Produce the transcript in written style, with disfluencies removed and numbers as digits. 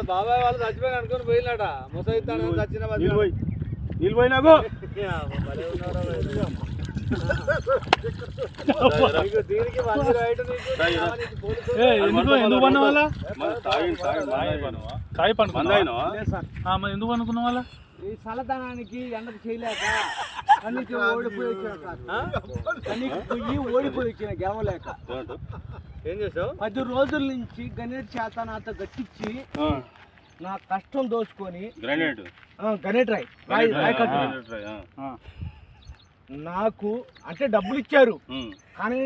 బాబాయ్ వాళ్ళు చచ్చిపోయి అనుకుని పోయినాట ముసైతాను చచ్చిన నీళ్ళు పోయినాకు ఎందుకు పన్న వాళ్ళ కాయ పండుకున్నా ఎందుకు అనుకున్న వాళ్ళ ఈ చల్లదనానికి ఎండకు చేయలేక కన్నీకి ఓడిపోయి వచ్చిన గెలవలేక ఏం చేసావు 10 రోజుల నుంచి గణేట్ చేత నాతో గట్టించి నా కష్టం దోచుకొని గణేట్ రాయ్ నాకు అంటే డబ్బులు ఇచ్చారు కానీ